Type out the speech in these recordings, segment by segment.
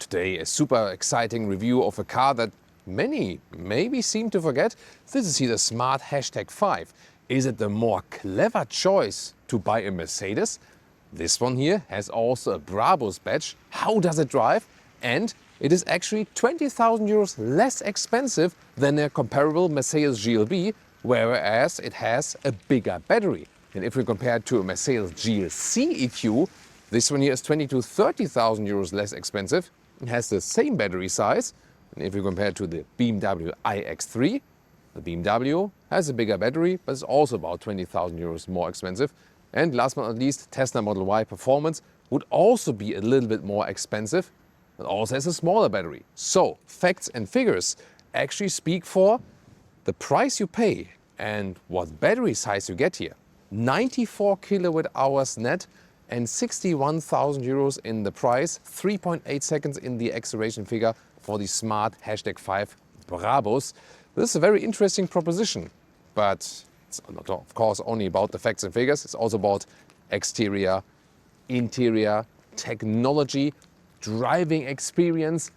Today, a super exciting review of a car that many maybe seem to forget. This is here the Smart #5. Is it the more clever choice to buy a Mercedes? This one here has also a Brabus badge. How does it drive? And it is actually 20,000 euros less expensive than a comparable Mercedes GLB, whereas it has a bigger battery. And if we compare it to a Mercedes GLC EQ, this one here is 20 to 30,000 euros less expensive. It has the same battery size. And if you compare it to the BMW iX3, the BMW has a bigger battery, but it's also about 20,000 euros more expensive. And last but not least, Tesla Model Y Performance would also be a little bit more expensive, but also has a smaller battery. So facts and figures actually speak for the price you pay and what battery size you get here. 94 kilowatt hours net and 61,000 euros in the price, 3.8 seconds in the acceleration figure for the Smart #5 Brabus. This is a very interesting proposition, but it's not, of course, only about the facts and figures. It's also about exterior, interior, technology, driving experience.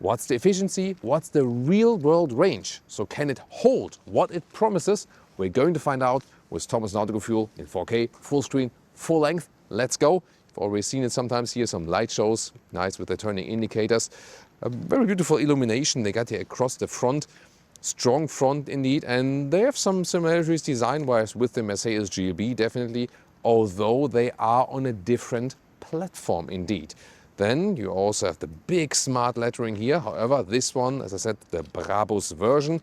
What's the efficiency? What's the real world range? So can it hold what it promises? We're going to find out with Thomas Nautical Fuel in 4K, full screen, full length. Let's go. You've already seen it sometimes here, some light shows, nice with the turning indicators. A very beautiful illumination they got here across the front. Strong front indeed, and they have some similarities design-wise with the Mercedes GLB, definitely, although they are on a different platform indeed. Then you also have the big smart lettering here. However, this one, as I said, the Brabus version.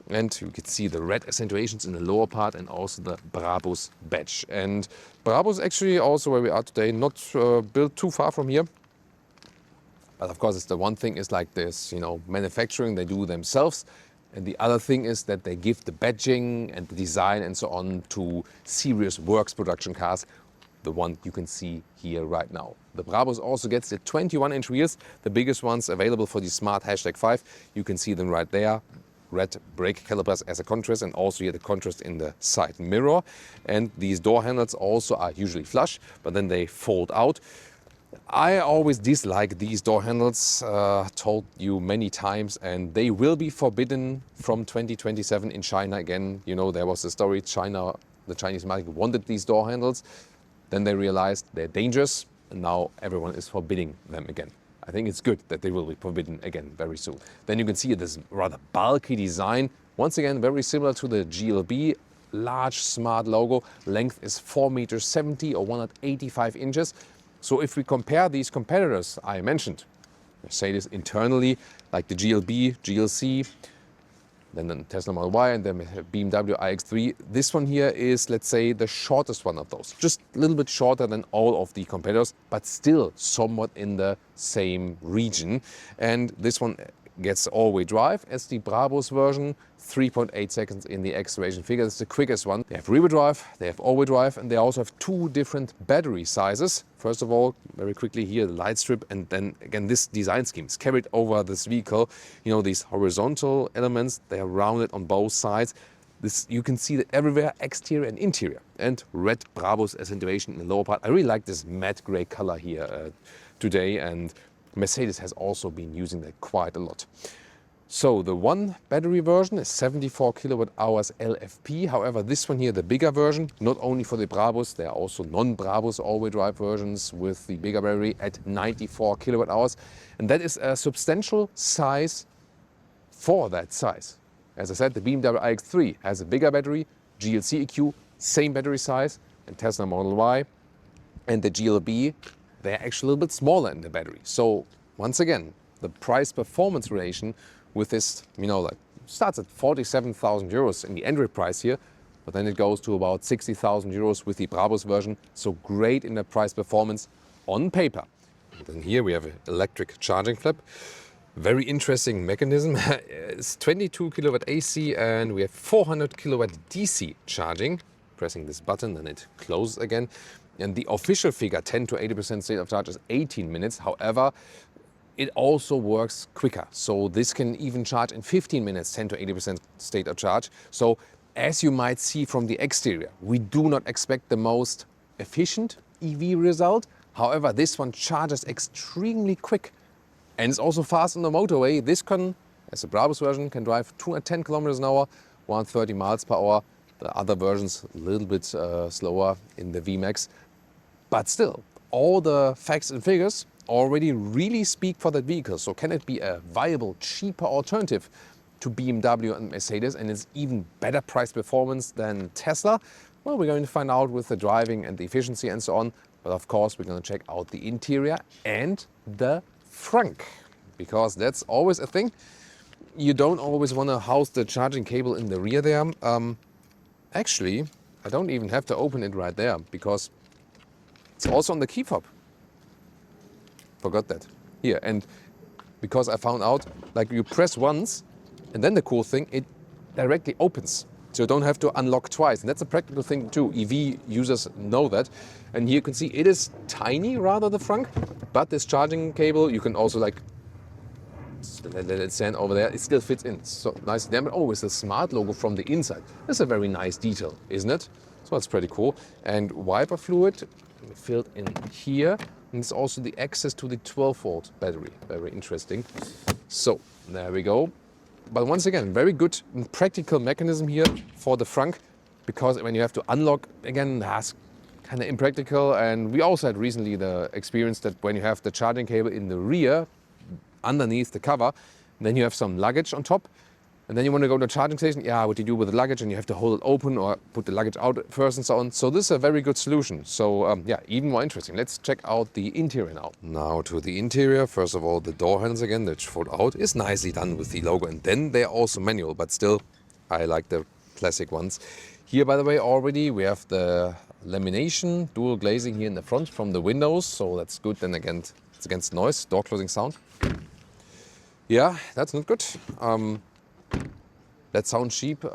And you can see the red accentuations in the lower part and also the Brabus badge. And Brabus actually also where we are today, not built too far from here. But of course, it's the one thing is like this, manufacturing they do themselves. And the other thing is that they give the badging and the design and so on to serious works production cars, the one you can see here right now. The Brabus also gets the 21-inch wheels, the biggest ones available for the Smart #5. You can see them right there. Red brake calipers as a contrast, and also here the contrast in the side mirror. And these door handles also are usually flush, but then they fold out. I always dislike these door handles, told you many times, and they will be forbidden from 2027 in China again. There was a story, the Chinese market wanted these door handles. Then they realized they're dangerous, and now everyone is forbidding them again. I think it's good that they will be forbidden again very soon. Then you can see this rather bulky design. Once again, very similar to the GLB. Large smart logo. Length is 4.70 meters or 185 inches. So if we compare these competitors I mentioned, Mercedes internally, like the GLB, GLC, then the Tesla Model Y and the BMW iX3, this one here is, let's say, the shortest one of those. Just a little bit shorter than all of the competitors, but still somewhat in the same region. And this one gets all-wheel drive as the Brabus version, 3.8 seconds in the acceleration figure. That's the quickest one. They have rear-wheel drive, they have all-wheel drive, and they also have two different battery sizes. First of all, very quickly here, the light strip, and then again, this design scheme is carried over this vehicle. These horizontal elements, they are rounded on both sides. You can see that everywhere, exterior and interior. And red Brabus accentuation in the lower part. I really like this matte gray color here today, and Mercedes has also been using that quite a lot. So the one battery version is 74 kilowatt hours LFP. However, this one here, the bigger version, not only for the Brabus, there are also non-Brabus all-wheel drive versions with the bigger battery at 94 kilowatt hours. And that is a substantial size for that size. As I said, the BMW iX3 has a bigger battery, GLC EQ, same battery size, and Tesla Model Y and the GLB, they're actually a little bit smaller in the battery. So once again, the price-performance relation with this, starts at 47,000 euros in the entry price here, but then it goes to about 60,000 euros with the Brabus version. So great in the price-performance on paper. And then here we have an electric charging flap. Very interesting mechanism. It's 22 kilowatt AC and we have 400 kilowatt DC charging. Pressing this button, then it closes again. And the official figure, 10 to 80% state of charge, is 18 minutes. However, it also works quicker. So this can even charge in 15 minutes, 10 to 80% state of charge. So as you might see from the exterior, we do not expect the most efficient EV result. However, this one charges extremely quick. And it's also fast on the motorway. This can, as the Brabus version, can drive 210 kilometers an hour, 130 miles per hour. The other versions a little bit slower in the VMAX. But still, all the facts and figures already really speak for that vehicle. So can it be a viable, cheaper alternative to BMW and Mercedes, and it's even better price performance than Tesla? Well, we're going to find out with the driving and the efficiency and so on. But of course, we're going to check out the interior and the frunk, because that's always a thing. You don't always want to house the charging cable in the rear there. Actually, I don't even have to open it right there, because it's also on the key fob. Forgot that. Here, and because I found out, like, you press once, and then the cool thing, it directly opens. So you don't have to unlock twice. And that's a practical thing too. EV users know that. And here you can see it is tiny, rather, the frunk. But this charging cable, you can also, like, let it stand over there. It still fits in so nicely there. But with the Smart logo from the inside. That's a very nice detail, isn't it? So that's pretty cool. And wiper fluid filled in here. And it's also the access to the 12-volt battery. Very interesting. So there we go. But once again, very good and practical mechanism here for the frunk, because when you have to unlock, again, that's kind of impractical. And we also had recently the experience that when you have the charging cable in the rear, underneath the cover, then you have some luggage on top, and then you want to go to a charging station. Yeah, what do you do with the luggage? And you have to hold it open or put the luggage out first and so on. So this is a very good solution. So yeah, even more interesting. Let's check out the interior now. Now to the interior. First of all, the door handles again that fold out is nicely done with the logo. And then they're also manual, but still, I like the classic ones. Here, by the way, already we have the lamination, dual glazing here in the front from the windows. So that's good. Then again, it's against noise, door closing sound. Yeah, that's not good. That sounds cheap.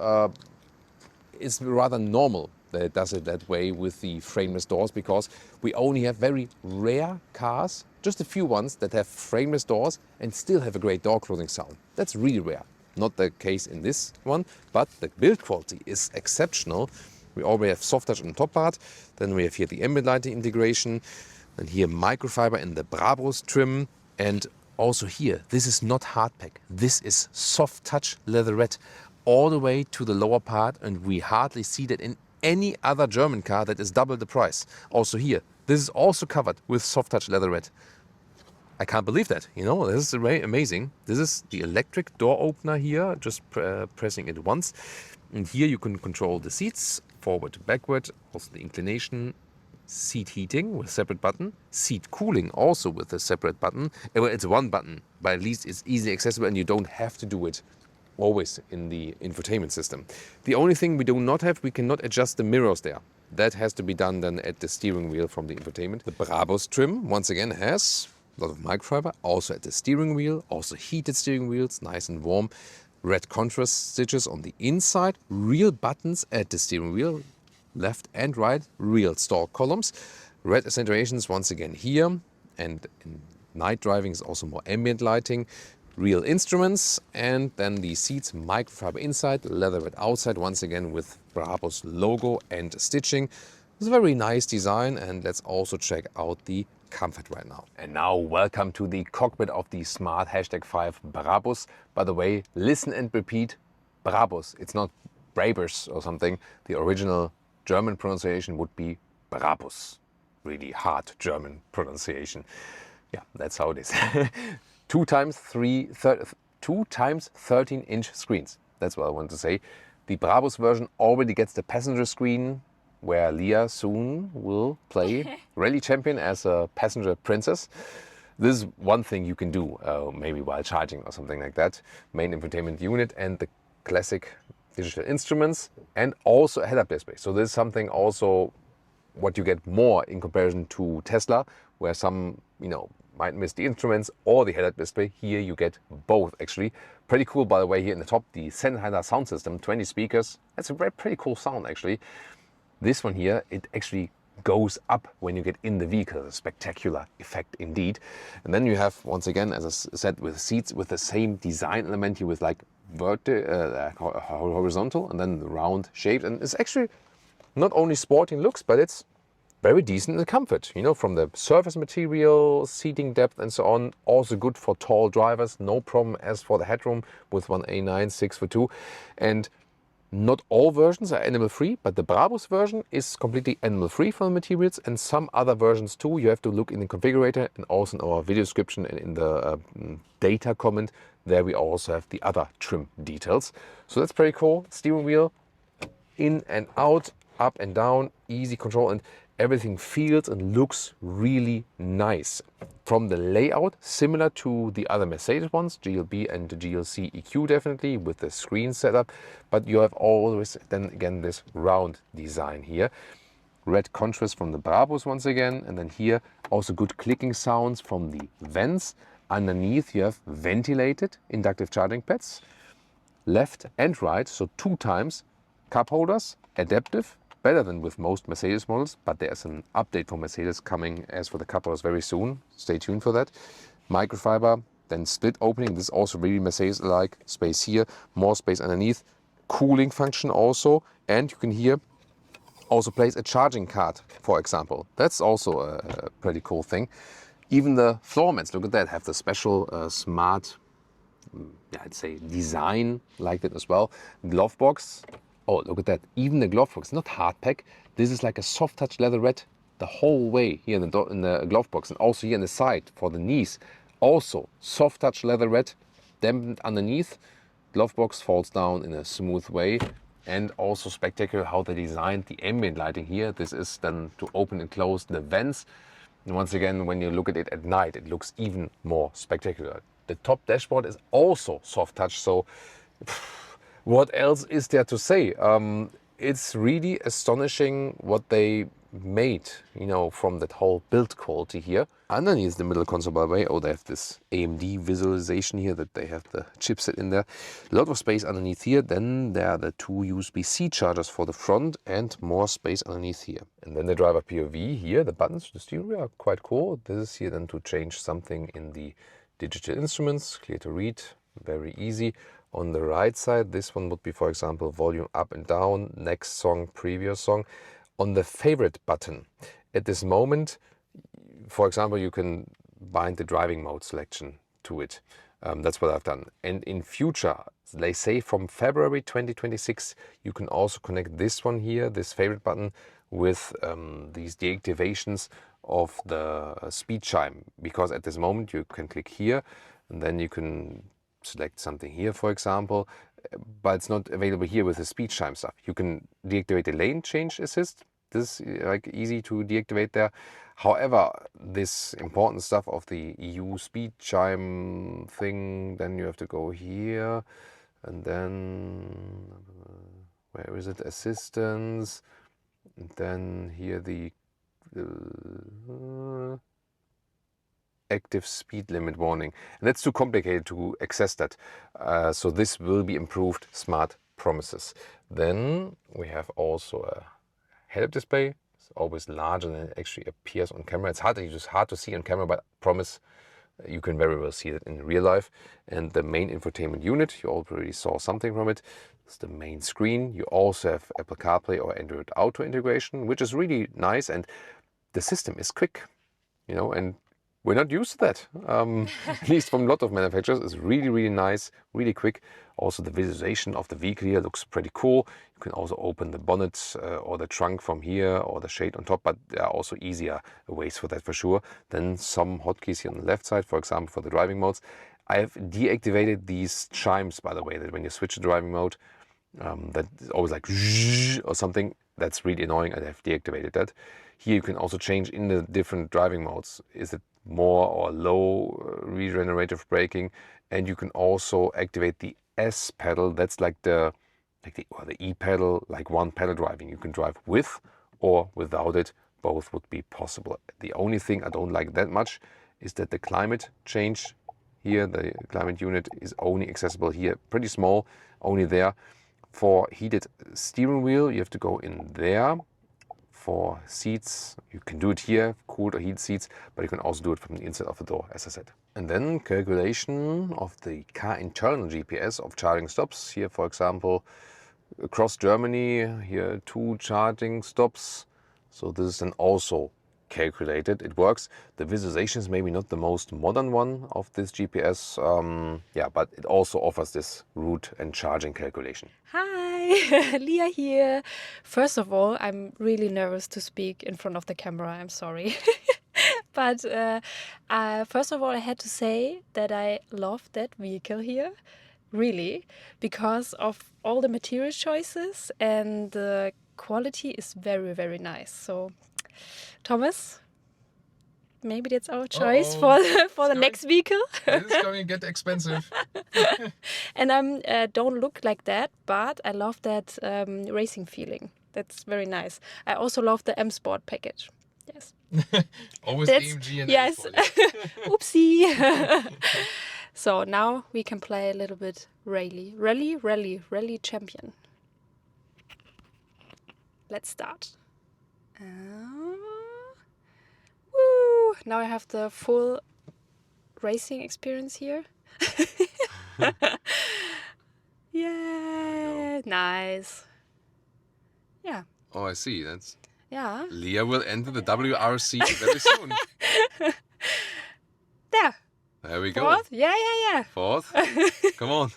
It's rather normal that it does it that way with the frameless doors, because we only have very rare cars, just a few ones that have frameless doors and still have a great door closing sound. That's really rare. Not the case in this one, but the build quality is exceptional. We already have soft touch on the top part. Then we have here the ambient lighting integration. And here microfiber in the Brabus trim. And also here, this is not hard pack. This is soft touch leatherette all the way to the lower part, and we hardly see that in any other German car that is double the price. Also here, this is also covered with soft touch leatherette. I can't believe that, you know, this is very amazing. This is the electric door opener here, just pressing it once. And here you can control the seats, forward to backward, also the inclination, seat heating with a separate button, seat cooling also with a separate button. Well, it's one button, but at least it's easily accessible and you don't have to do it always in the infotainment system. The only thing we do not have, we cannot adjust the mirrors there. That has to be done then at the steering wheel from the infotainment. The Brabus trim, once again, has a lot of microfiber, also at the steering wheel, also heated steering wheels, nice and warm. Red contrast stitches on the inside, real buttons at the steering wheel, left and right, real stalk columns. Red accentuations once again here, and in night driving is also more ambient lighting. Real instruments, and then the seats, microfiber inside, leatherette outside, once again with Brabus logo and stitching. It's a very nice design, and let's also check out the comfort right now. And now welcome to the cockpit of the Smart #5 Brabus. By the way, listen and repeat, Brabus. It's not Brabus or something. The original German pronunciation would be Brabus. Really hard German pronunciation. Yeah, that's how it is. 2 times 13-inch screens. That's what I want to say. The Brabus version already gets the passenger screen, where Leah soon will play Rally Champion as a passenger princess. This is one thing you can do, maybe while charging or something like that. Main infotainment unit and the classic digital instruments, and also a head-up display. So this is something also what you get more in comparison to Tesla, where some, you know, might miss the instruments or the head-up display. Here you get both, actually. Pretty cool, by the way, here in the top, the Sennheiser sound system, 20 speakers. That's a pretty cool sound, actually. This one here, it actually goes up when you get in the vehicle. A spectacular effect indeed. And then you have, once again, as I said, with seats with the same design element here, with like horizontal and then the round shape. And it's actually not only sporting looks, but it's very decent in the comfort, you know, from the surface material, seating depth and so on. Also good for tall drivers, no problem as for the headroom with one A9 6'2". And not all versions are animal-free, but the Brabus version is completely animal-free from the materials, and some other versions too. You have to look in the configurator and also in our video description and in the data comment. There we also have the other trim details. So that's pretty cool. Steering wheel, in and out, up and down, easy control, and everything feels and looks really nice. From the layout, similar to the other Mercedes ones, GLB and the GLC EQ definitely, with the screen setup, but you have always then again this round design here. Red contrast from the Brabus once again, and then here also good clicking sounds from the vents. Underneath you have ventilated inductive charging pads, left and right, so 2 times. Cup holders, adaptive, better than with most Mercedes models, but there's an update for Mercedes coming as for the cup holders very soon. Stay tuned for that. Microfiber, then split opening. This is also really Mercedes-like. Space here, more space underneath. Cooling function also, and you can here also place a charging card, for example. That's also a pretty cool thing. Even the floor mats, look at that, have the special smart, I'd say, design like that as well. Glove box. Oh, look at that. Even the glove box, not hard pack. This is like a soft touch leatherette the whole way here in the glove box, and also here on the side for the knees. Also soft touch leatherette, dampened underneath. Glove box falls down in a smooth way, and also spectacular how they designed the ambient lighting here. This is then to open and close the vents. And once again, when you look at it at night, it looks even more spectacular. The top dashboard is also soft touch, so what else is there to say? It's really astonishing what they made, you know, from that whole build quality here. Underneath the middle console, by the way, they have this AMD visualization here, that they have the chipset in there. A lot of space underneath here. Then there are the 2 USB-C chargers for the front and more space underneath here. And then the driver POV here, the buttons, the steering wheel are quite cool. This is here then to change something in the digital instruments, clear to read, very easy. On the right side, this one would be, for example, volume up and down, next song, previous song. On the favorite button, at this moment, for example, you can bind the driving mode selection to it. That's what I've done. And in future, they say from February 2026, you can also connect this one here, this favorite button, with these deactivations of the speed chime. Because at this moment, you can click here, and then you can select something here, for example, but it's not available here with the speed chime stuff. You can deactivate the lane change assist. This is like easy to deactivate there. However, this important stuff of the EU speed chime thing, then you have to go here, and then where is it? Assistance, and then here the active speed limit warning. And that's too complicated to access that. So this will be improved, Smart promises. Then we have also a head-up display. It's always larger than it actually appears on camera. It's hard to see on camera, but I promise you can very well see it in real life. And the main infotainment unit, you already saw something from it. It's the main screen. You also have Apple CarPlay or Android Auto integration, which is really nice. And the system is quick, you know, and we're not used to that, at least from a lot of manufacturers. It's really, really nice, really quick. Also, the visualization of the vehicle here looks pretty cool. You can also open the bonnet or the trunk from here, or the shade on top, but there are also easier ways for that for sure. Then some hotkeys here on the left side, for example, for the driving modes. I have deactivated these chimes, by the way, that when you switch to driving mode, that is always like or something. That's really annoying. I have deactivated that. Here you can also change in the different driving modes. Is it more or low regenerative braking? And you can also activate the S pedal. That's like the E pedal, like one pedal driving. You can drive with or without it. Both would be possible. The only thing I don't like that much is that the climate change here, the climate unit, is only accessible here, pretty small, only there. For heated steering wheel, you have to go in there. For seats, you can do it here, cooled or heated seats, but you can also do it from the inside of the door, as I said. And then calculation of the car internal GPS of charging stops. Here, for example, across Germany, here 2 charging stops. So this is then also calculated. It works. The visualization is maybe not the most modern one of this GPS, yeah, but it also offers this route and charging calculation. Hi, Leah here. First of all, I'm really nervous to speak in front of the camera. I'm sorry. But first of all, I had to say that I love that vehicle here, really, because of all the material choices, and the quality is very, very nice. So, Thomas, maybe that's our choice for the next vehicle. It's going to get expensive. And I don't look like that, but I love that racing feeling. That's very nice. I also love the M Sport package. Yes. Always AMG and yes. M Sport. Oopsie. So now we can play a little bit rally champion. Let's start. Woo! Now I have the full racing experience here. Yeah, nice. Yeah. Oh, I see. That's Yeah. Leah will enter the WRC very soon. There. There we go. Fourth? Yeah. Fourth. Come on.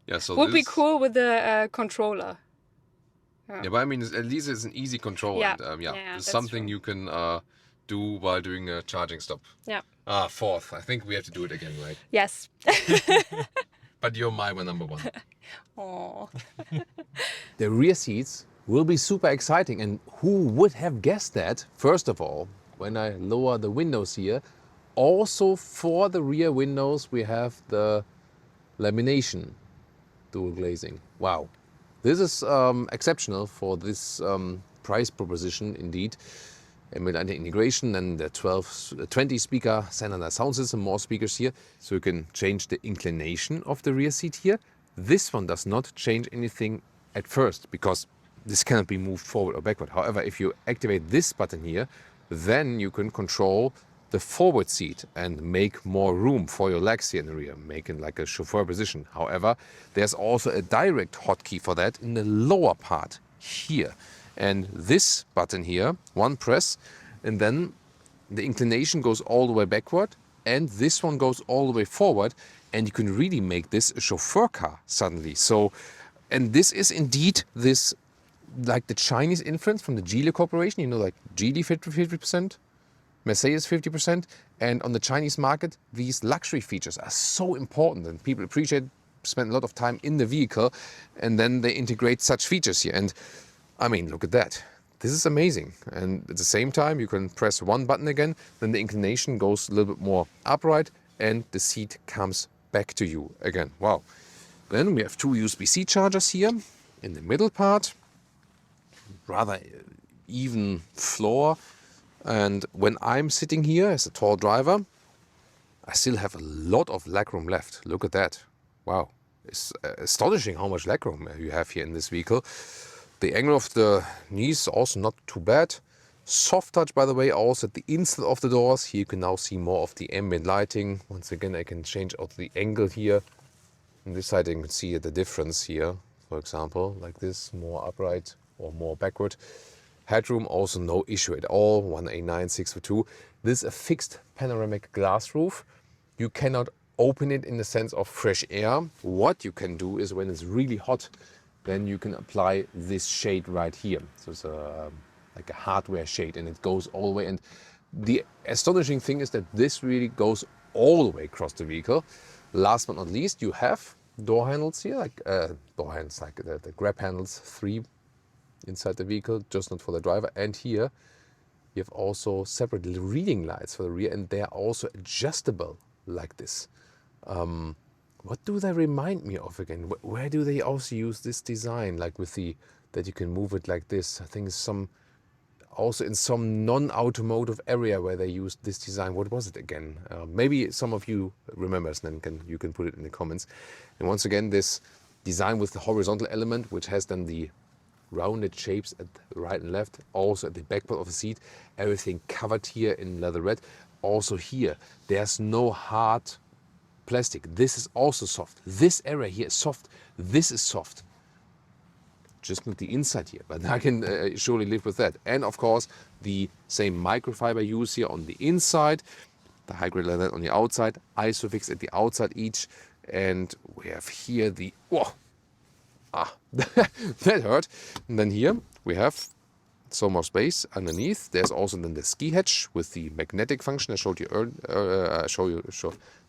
Yeah, so Would this be cool with the controller. Yeah, but I mean, at least it's an easy control. Yeah. And, Yeah, it's that's something true. you can do while doing a charging stop. Yeah. Fourth. I think we have to do it again, right? Yes. But you're my number one. Oh. The rear seats will be super exciting. And who would have guessed that? First of all, when I lower the windows here, also for the rear windows, we have the lamination dual glazing. Wow. This is exceptional for this price proposition indeed. And with the integration and the 20 speaker standardized sound system, more speakers here. So you can change the inclination of the rear seat here. This one does not change anything at first because this cannot be moved forward or backward. However, if you activate this button here, then you can control the forward seat and make more room for your legs here in the rear, making like a chauffeur position. However, there's also a direct hotkey for that in the lower part here. And this button here, one press, and then the inclination goes all the way backward, and this one goes all the way forward, and you can really make this a chauffeur car suddenly. So, and this is indeed this, like the Chinese influence from the Geely Corporation, you know, like Geely 50%, Mercedes 50%, and on the Chinese market, these luxury features are so important and people appreciate, spend a lot of time in the vehicle, and then they integrate such features here. And I mean, look at that. This is amazing. And at the same time, you can press one button again, then the inclination goes a little bit more upright and the seat comes back to you again. Wow. Then we have two USB-C chargers here in the middle part. Rather even floor. And when I'm sitting here as a tall driver, I still have a lot of legroom left. Look at that. Wow. It's astonishing how much legroom you have here in this vehicle. The angle of the knees also not too bad. Soft touch, by the way, also at the inside of the doors. Here you can now see more of the ambient lighting. Once again, I can change out the angle here. On this side, you can see the difference here. For example, like this, more upright or more backward. Headroom, also no issue at all. 189/602. This is a fixed panoramic glass roof. You cannot open it in the sense of fresh air. What you can do is when it's really hot, then you can apply this shade right here. So it's like a hardware shade and it goes all the way. And the astonishing thing is that this really goes all the way across the vehicle. Last but not least, you have door handles here, like the grab handles, 3 inside the vehicle, just not for the driver. And here you have also separate reading lights for the rear, and they are also adjustable like this. What do they remind me of again? Where do they also use this design, like with the, that you can move it like this? I think it's also in some non-automotive area where they used this design. What was it again? Maybe some of you remember, and then you can put it in the comments. And once again, this design with the horizontal element, which has then the rounded shapes at the right and left, also at the back part of the seat, everything covered here in leather red. Also here, there's no hard plastic. This is also soft. This area here is soft. This is soft. just not the inside here, but I can surely live with that. And of course, the same microfiber use here on the inside, the high-grade leather on the outside, Isofix at the outside each, and we have here the, whoa, that hurt. And then here we have some more space underneath. There's also then the ski hatch with the magnetic function I showed you earlier.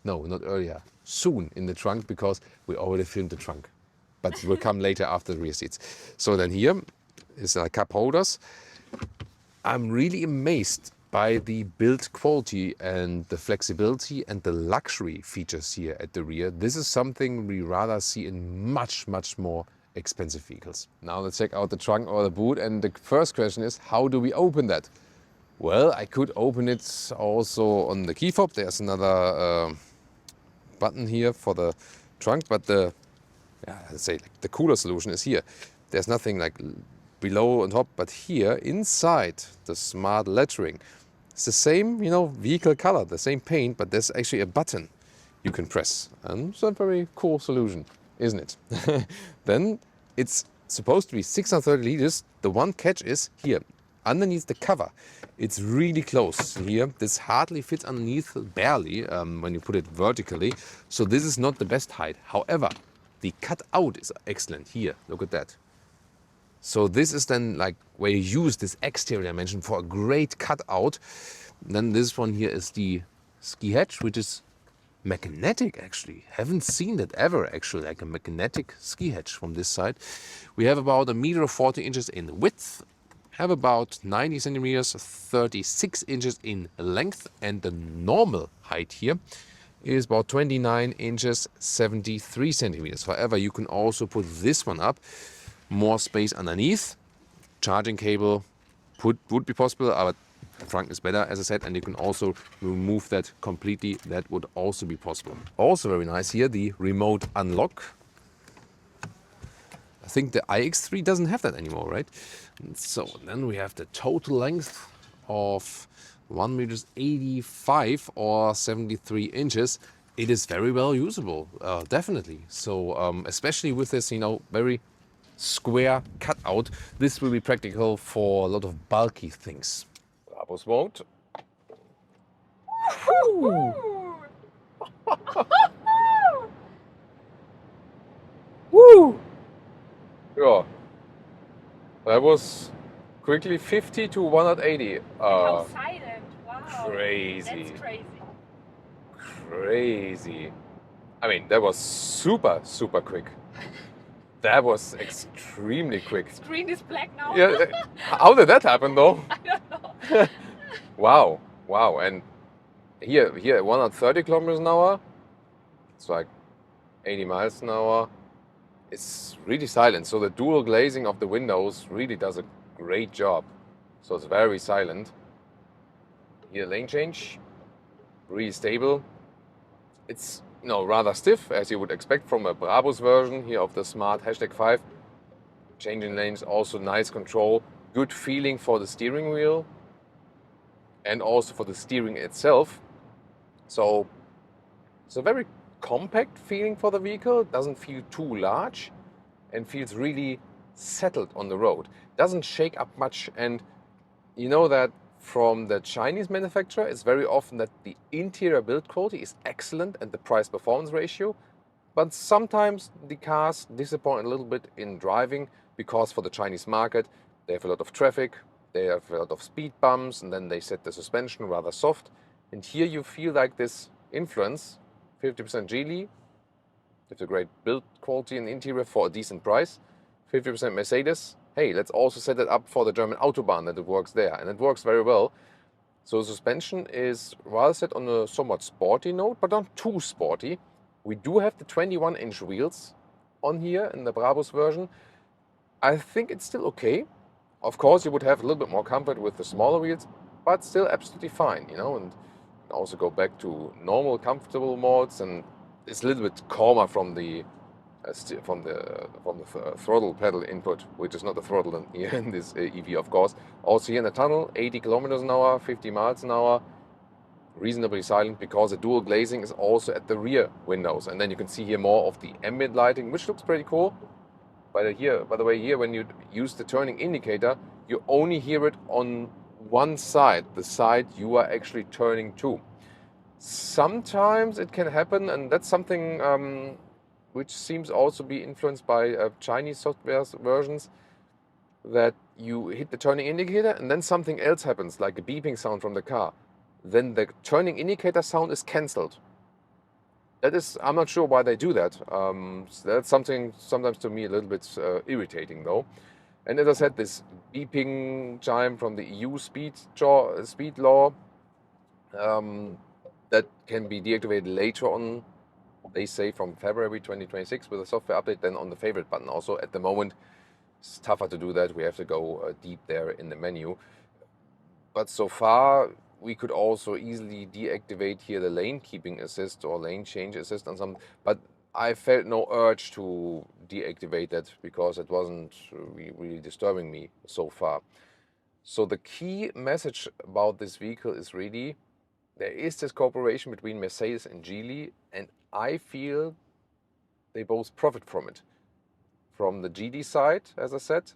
No, not earlier. Soon in the trunk, because we already filmed the trunk. But it will come later after the rear seats. So then here is cup holders. I'm really amazed by the build quality and the flexibility and the luxury features here at the rear. This is something we rather see in much, much more expensive vehicles. Now let's check out the trunk or the boot, and the first question is, how do we open that? Well, I could open it also on the key fob. There's another button here for the trunk, but the let's say like the cooler solution is here. There's nothing like below on top, but here inside the smart lettering, it's the same, you know, vehicle color, the same paint, but there's actually a button you can press, and it's a very cool solution, isn't it? Then it's supposed to be 630 liters. The one catch is here, underneath the cover. It's really close here. This hardly fits underneath, barely, when you put it vertically. So this is not the best height. However, the cutout is excellent here. Look at that. So this is then like where you use this exterior dimension for a great cutout. Then this one here is the ski hatch, which is magnetic actually. Haven't seen that ever actually, like a magnetic ski hatch from this side. We have about 1.40 meters in width, have about 90 centimeters, 36 inches in length, and the normal height here is about 29 inches, 73 centimeters. However, you can also put this one up, more space underneath, charging cable would be possible, but the trunk is better, as I said, and you can also remove that completely. That would also be possible. Also very nice here, the remote unlock. I think the iX3 doesn't have that anymore, right? So then we have the total length of 1.85 meters or 73 inches. It is very well usable, definitely. So especially with this, you know, very square cutout, this will be practical for a lot of bulky things. Brabus mode. Woo! Yeah, that was quickly 50 to 180. How silent! Wow, crazy. That's crazy. Crazy. I mean, that was super, super quick. That was extremely quick. Screen is black now. Yeah, how did that happen though? I don't know. Wow, wow. And here 130 kilometers an hour. It's like 80 miles an hour. It's really silent. So the dual glazing of the windows really does a great job. So it's very silent. Here lane change, really stable. It's, you know, rather stiff, as you would expect from a Brabus version here of the Smart #5. Changing lanes, also nice control, good feeling for the steering wheel and also for the steering itself. So it's a very compact feeling for the vehicle. It doesn't feel too large and feels really settled on the road. Doesn't shake up much, and you know that from the Chinese manufacturer, it's very often that the interior build quality is excellent and the price-performance ratio, but sometimes the cars disappoint a little bit in driving because for the Chinese market, they have a lot of traffic, they have a lot of speed bumps, and then they set the suspension rather soft. And here you feel like this influence, 50% Geely, it's a great build quality and interior for a decent price, 50% Mercedes. Hey, let's also set it up for the German Autobahn, that it works there, and it works very well. So the suspension is rather set on a somewhat sporty note, but not too sporty. We do have the 21-inch wheels on here in the Brabus version. I think it's still okay. Of course, you would have a little bit more comfort with the smaller wheels, but still absolutely fine, you know, and also go back to normal, comfortable modes, and it's a little bit calmer from the throttle pedal input, which is not the throttle here in this EV, of course. Also here in the tunnel, 80 kilometers an hour, 50 miles an hour, reasonably silent because the dual glazing is also at the rear windows. And then you can see here more of the ambient lighting, which looks pretty cool. By the way, here when you use the turning indicator, you only hear it on one side, the side you are actually turning to. Sometimes it can happen, and that's something which seems also be influenced by Chinese software versions, that you hit the turning indicator and then something else happens, like a beeping sound from the car. Then the turning indicator sound is cancelled. That is, I'm not sure why they do that. So that's something sometimes to me a little bit irritating though. And as I said, this beeping chime from the EU speed law, that can be deactivated later on, they say from February 2026 with a software update, then on the favorite button. Also at the moment, it's tougher to do that. We have to go deep there in the menu. But so far, we could also easily deactivate here the lane keeping assist or lane change assist on some, but I felt no urge to deactivate that because it wasn't really disturbing me so far. So the key message about this vehicle is really, there is this cooperation between Mercedes and Geely, and I feel they both profit from it. From the Geely side, as I said,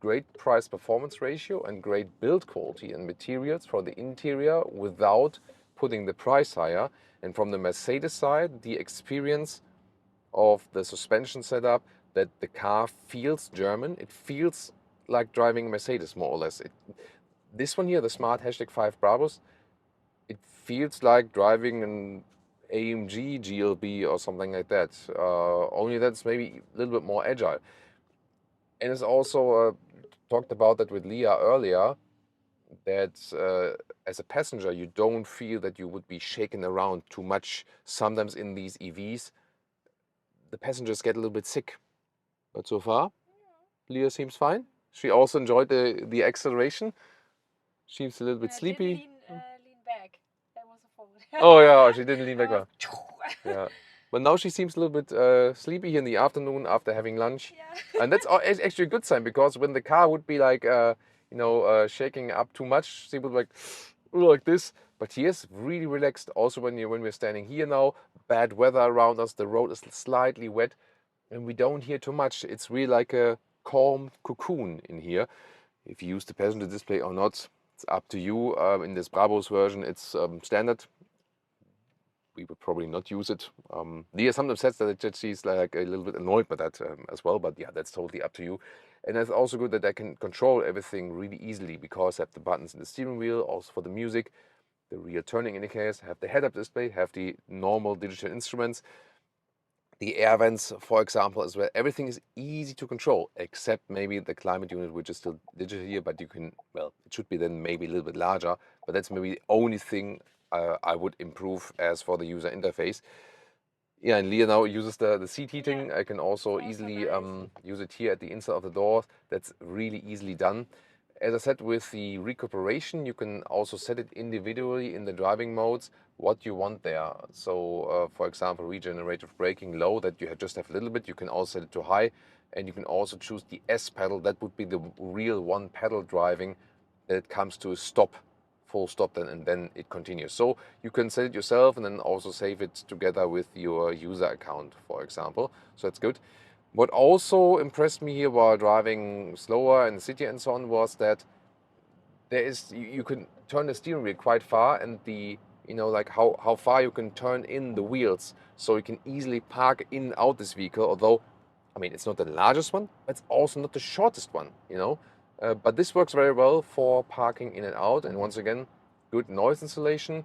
great price-performance ratio and great build quality and materials for the interior without putting the price higher. And from the Mercedes side, the experience of the suspension setup, that the car feels German. It feels like driving a Mercedes, more or less. This one here, the Smart #5 Brabus, it feels like driving an AMG GLB or something like that. Only that's maybe a little bit more agile. And it's also talked about that with Leah earlier, that as a passenger, you don't feel that you would be shaken around too much. Sometimes in these EVs, the passengers get a little bit sick. But so far, Leah seems fine. She also enjoyed the acceleration. Seems a little bit sleepy. Lean back. That was a fault. Oh yeah, she didn't lean back well. Yeah. But now she seems a little bit sleepy here in the afternoon after having lunch. Yeah. And that's actually a good sign, because when the car would be like, shaking up too much, she would like this. But he is really relaxed. Also when we're standing here now, bad weather around us, the road is slightly wet and we don't hear too much. It's really like a calm cocoon in here. If you use the passenger display or not, it's up to you. In this Brabus version, it's standard. We would probably not use it. Leah sometimes says that she's like a little bit annoyed by that as well, but yeah, that's totally up to you. And it's also good that I can control everything really easily, because I have the buttons in the steering wheel, also for the music, the rear turning indicators, have the head-up display, have the normal digital instruments, the air vents, for example, as well. Everything is easy to control, except maybe the climate unit, which is still digital here, but you can, well, it should be then maybe a little bit larger, but that's maybe the only thing I would improve as for the user interface. Yeah, and Leah now uses the seat heating. I can also easily use it here at the inside of the door. That's really easily done. As I said, with the recuperation, you can also set it individually in the driving modes what you want there. So, for example, regenerative braking low, that you just have a little bit. You can also set it to high, and you can also choose the S pedal. That would be the real one pedal driving that it comes to a stop, full stop, and then it continues. So you can set it yourself and then also save it together with your user account, for example. So that's good. What also impressed me here while driving slower in the city and so on was that you can turn the steering wheel quite far, and like how far you can turn in the wheels, so you can easily park in and out this vehicle. Although, I mean, it's not the largest one, but it's also not the shortest one, but this works very well for parking in and out. And once again, good noise insulation.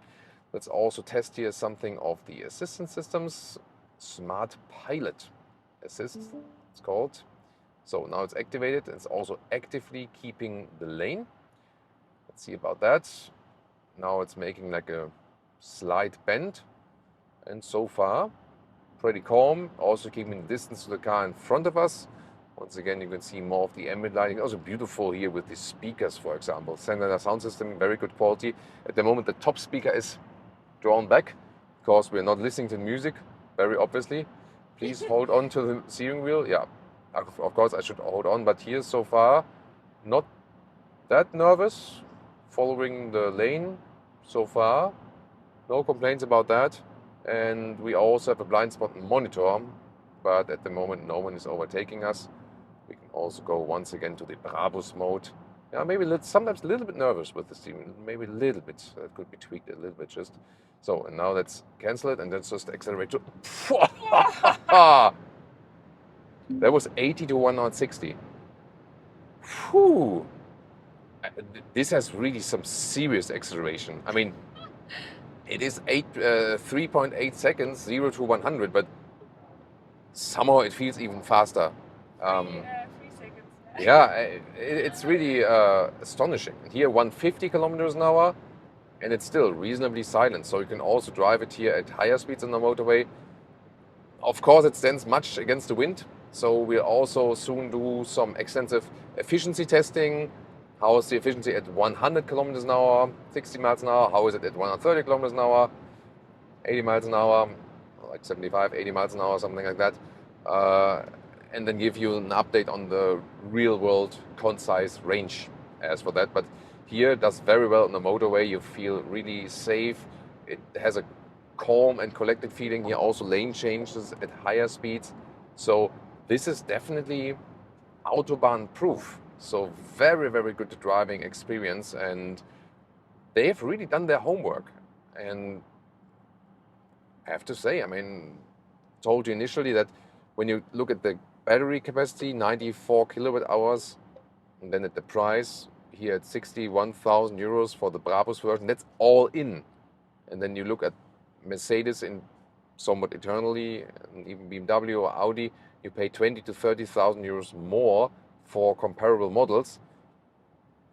Let's also test here something of the assistance systems. Smart Pilot Assist, it's called. So now it's activated. It's also actively keeping the lane. Let's see about that. Now it's making like a slight bend. And so far, pretty calm. Also keeping the distance to the car in front of us. Once again, you can see more of the ambient lighting. Also beautiful here with the speakers, for example. Standard sound system, very good quality. At the moment, the top speaker is drawn back because we're not listening to music, very obviously. Please hold on to the steering wheel. Yeah, of course I should hold on, but here so far, not that nervous. Following the lane so far. No complaints about that. And we also have a blind spot monitor, but at the moment no one is overtaking us. also go once again to the Brabus mode. Yeah, maybe sometimes a little bit nervous with the steering, maybe a little bit. That could be tweaked a little bit just. So, and now let's cancel it and then just accelerate to. That was 80 to 160. Whew. This has really some serious acceleration. I mean, it is 3.8 seconds, 0 to 100, but somehow it feels even faster. 3 seconds. Yeah, it's really astonishing. Here, 150 kilometers an hour, and it's still reasonably silent. So you can also drive it here at higher speeds on the motorway. Of course, it stands much against the wind. So we'll also soon do some extensive efficiency testing. How is the efficiency at 100 kilometers an hour, 60 miles an hour? How is it at 130 kilometers an hour, 80 miles an hour, like 75, 80 miles an hour, something like that. And then give you an update on the real world concise range as for that. But here it does very well on the motorway. You feel really safe. It has a calm and collected feeling here. Also lane changes at higher speeds. So this is definitely Autobahn proof. So very, very good driving experience. And they have really done their homework. And I have to say, I mean, told you initially that when you look at the battery capacity, 94 kilowatt hours, and then at the price here at 61,000 euros for the Brabus version, that's all in. And then you look at Mercedes in somewhat eternally, and even BMW or Audi, you pay 20 to 30,000 euros more for comparable models.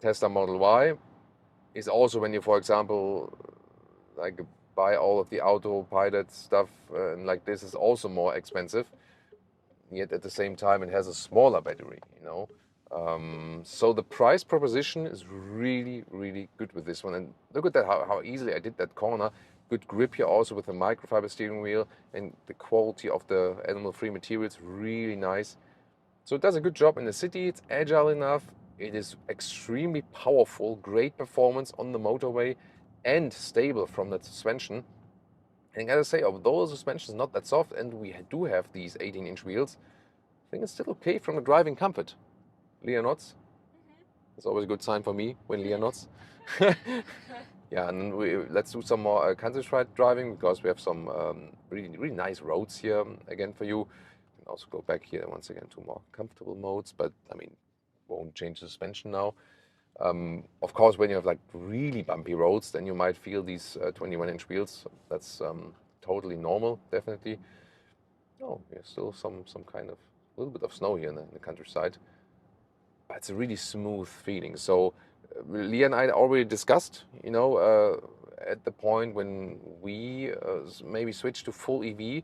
Tesla Model Y is also when you, for example, like buy all of the autopilot stuff and like this is also more expensive. Yet at the same time it has a smaller battery, you know. So the price proposition is really, really good with this one. And look at that, how easily I did that corner. Good grip here also with the microfiber steering wheel, and the quality of the animal-free materials really nice. So it does a good job in the city. It's agile enough. It is extremely powerful, great performance on the motorway, and stable from the suspension. And I gotta say, although the suspension is not that soft and we do have these 18-inch wheels, I think it's still okay from the driving comfort. Leah nods. It's always a good sign for me when Leah nods. Yeah, and let's do some more countryside driving because we have some really, really nice roads here again for you. And also go back here once again to more comfortable modes, but I mean, won't change the suspension now. Of course, when you have like really bumpy roads, then you might feel these 21-inch wheels. That's totally normal, definitely. Oh, there's still some kind of a little bit of snow here in the countryside. But it's a really smooth feeling. So Leah and I already discussed, you know, at the point when we maybe switch to full EV,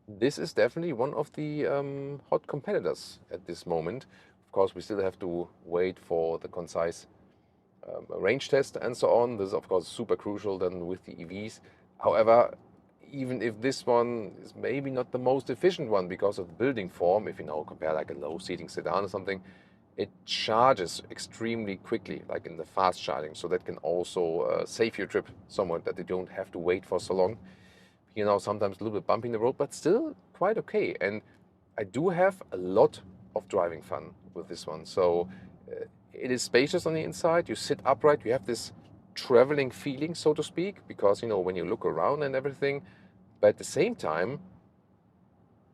this is definitely one of the hot competitors at this moment. Of course, we still have to wait for the concise range test and so on. This is, of course, super crucial then with the EVs. However, even if this one is maybe not the most efficient one because of the building form, if you now compare like a low-seating sedan or something, it charges extremely quickly, like in the fast charging. So that can also save your trip somewhat, that you don't have to wait for so long. You know, sometimes a little bit bumpy in the road, but still quite okay. And I do have a lot of driving fun with this one. So it is spacious on the inside. You sit upright. You have this traveling feeling, so to speak, because, you know, when you look around and everything, but at the same time,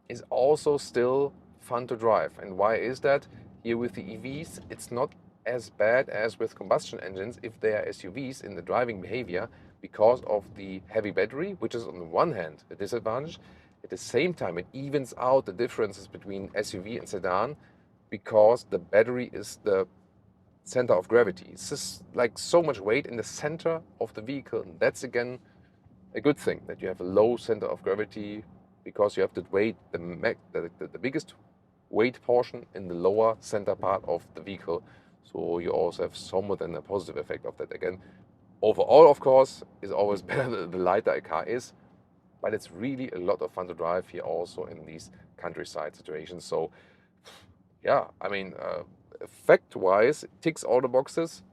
is also still fun to drive. And why is that? Here with the EVs, it's not as bad as with combustion engines if they are SUVs in the driving behavior because of the heavy battery, which is on the one hand a disadvantage. At the same time, it evens out the differences between SUV and sedan because the battery is the center of gravity. It's just like so much weight in the center of the vehicle. And that's again a good thing, that you have a low center of gravity because you have to weight the biggest weight portion in the lower center part of the vehicle. So you also have somewhat a positive effect of that again. Overall, of course, is always better the lighter a car is, but it's really a lot of fun to drive here also in these countryside situations. So yeah, I mean, effect-wise, it ticks all the boxes.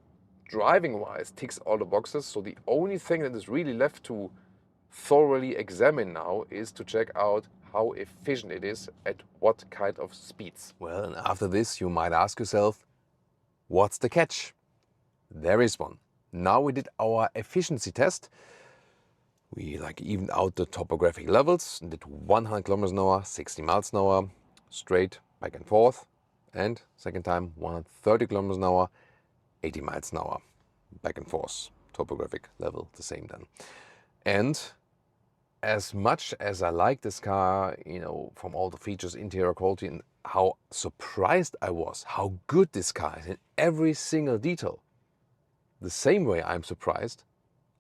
Driving-wise, ticks all the boxes. So the only thing that is really left to thoroughly examine now is to check out how efficient it is at what kind of speeds. Well, and after this you might ask yourself, what's the catch? There is one. Now we did our efficiency test. We evened out the topographic levels and did 100 kilometers an hour, 60 miles an hour, straight back and forth. And second time 130 kilometers an hour, 80 miles an hour, back and forth. Topographic level the same then. And as much as I like this car, from all the features, interior quality, and how surprised I was, how good this car is in every single detail, the same way I'm surprised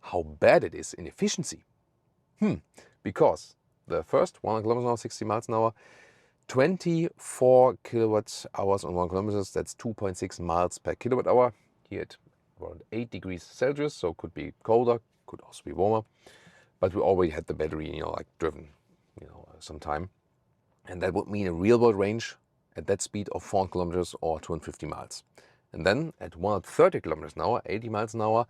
how bad it is in efficiency. Because the first 100 kilometers an hour, 60 miles an hour, 24 kilowatt hours on 1 kilometer, that's 2.6 miles per kilowatt hour. Here at around 8 degrees Celsius, so could be colder, could also be warmer. But we already had the battery, driven, some time. And that would mean a real world range at that speed of 400 kilometers or 250 miles. And then at 130 kilometers an hour, 80 miles an hour,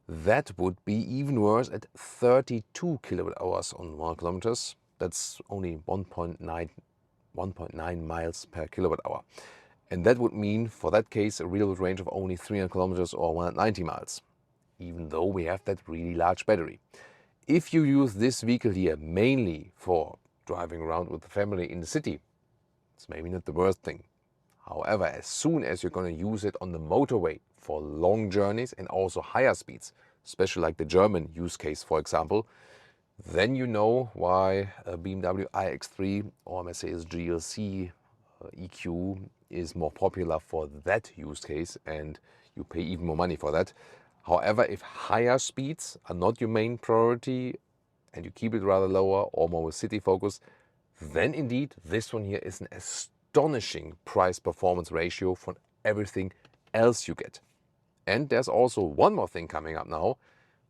that would be even worse at 32 kilowatt hours on 100 kilometers. That's only 1.9 miles per kilowatt hour. And that would mean, for that case, a real world range of only 300 kilometers or 190 miles, even though we have that really large battery. If you use this vehicle here mainly for driving around with the family in the city, it's maybe not the worst thing. However, as soon as you're going to use it on the motorway for long journeys and also higher speeds, especially like the German use case, for example, then you know why a BMW iX3 or Mercedes GLC EQ is more popular for that use case, and you pay even more money for that. However, if higher speeds are not your main priority and you keep it rather lower or more with city focus, then indeed this one here is an astonishing price-performance ratio for everything else you get. And there's also one more thing coming up now.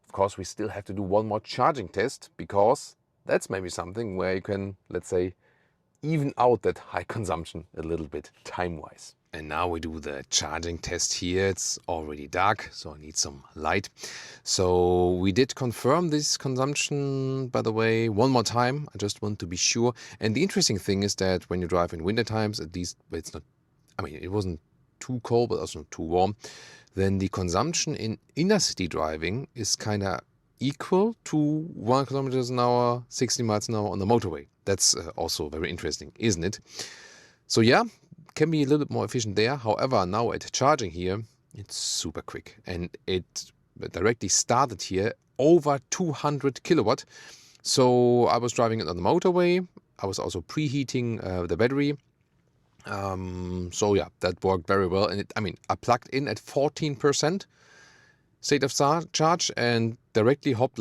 Of course, we still have to do one more charging test, because that's maybe something where you can, let's say, even out that high consumption a little bit time-wise. And now we do the charging test here. It's already dark, so I need some light. So we did confirm this consumption, by the way, one more time. I just want to be sure. And the interesting thing is that when you drive in winter times, at least it's not, it wasn't too cold, but also not too warm, then the consumption in inner city driving is kind of equal to 1 kilometers an hour, 60 miles an hour on the motorway. That's also very interesting, isn't it? So yeah, can be a little bit more efficient there. However, now at charging here, it's super quick, and it directly started here over 200 kilowatt. So I was driving it on the motorway. I was also preheating the battery. So yeah, that worked very well. And I plugged in at 14% state of charge and directly hopped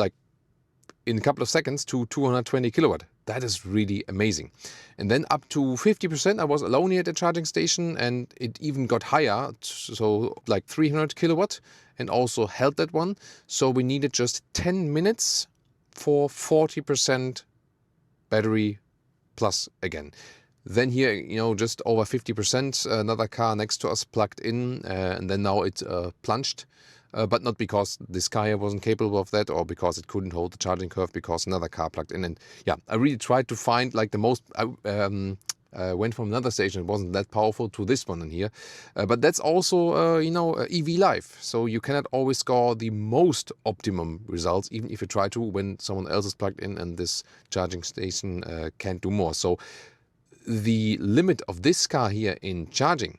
in a couple of seconds to 220 kilowatt. That is really amazing. And then up to 50%, I was alone here at the charging station, and it even got higher, so 300 kilowatt, and also held that one. So we needed just 10 minutes for 40% battery plus again. Then here, just over 50%, another car next to us plugged in, and then now it plunged. But not because this car here wasn't capable of that, or because it couldn't hold the charging curve, because another car plugged in. And yeah, I really tried to find the most. I went from another station, it wasn't that powerful, to this one in here. But that's also, EV life. So you cannot always score the most optimum results, even if you try to, when someone else is plugged in and this charging station can't do more. So the limit of this car here in charging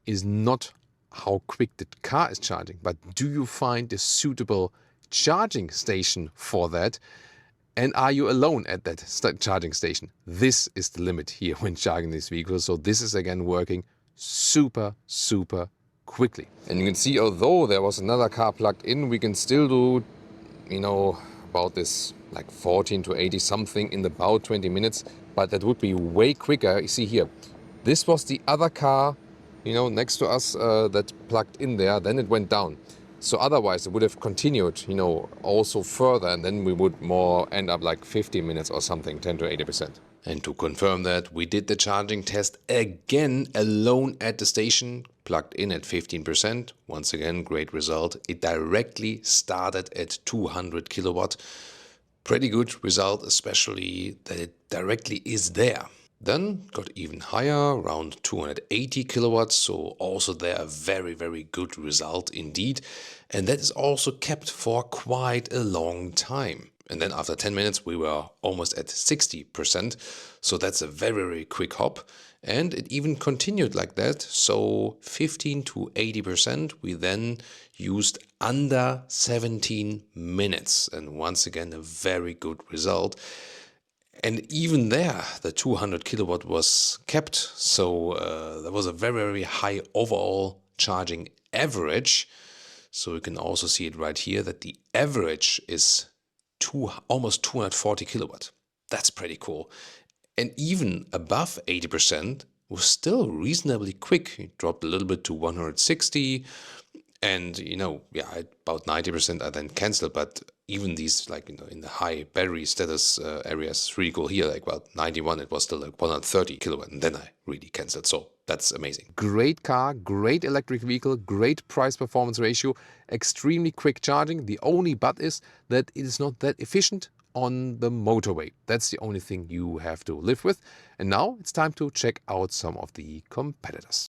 is not how quick the car is charging, but do you find a suitable charging station for that? And are you alone at that charging station? This is the limit here when charging this vehicle. So this is again working super, super quickly. And you can see, although there was another car plugged in, we can still do, about this 14 to 80 something in about 20 minutes. But that would be way quicker. You see here, this was the other car next to us that plugged in there, then it went down. So otherwise it would have continued, also further, and then we would more end up 50 minutes or something, 10 to 80%. And to confirm that, we did the charging test again alone at the station, plugged in at 15%. Once again, great result. It directly started at 200 kilowatt. Pretty good result, especially that it directly is there. Then got even higher, around 280 kilowatts, so also there a very, very good result indeed. And that is also kept for quite a long time. And then after 10 minutes we were almost at 60%, so that's a very, very quick hop. And it even continued like that, so 15 to 80% we then used under 17 minutes. And once again, a very good result. And even there, the 200 kilowatt was kept, so there was a very, very high overall charging average. So you can also see it right here that the average is almost 240 kilowatt. That's pretty cool. And even above 80% was still reasonably quick. It dropped a little bit to 160. And, about 90% I then canceled, but even these, in the high battery status areas, really cool here, about 91, it was still like 130 kilowatt, and then I really canceled. So that's amazing. Great car, great electric vehicle, great price-performance ratio, extremely quick charging. The only but is that it is not that efficient on the motorway. That's the only thing you have to live with. And now it's time to check out some of the competitors.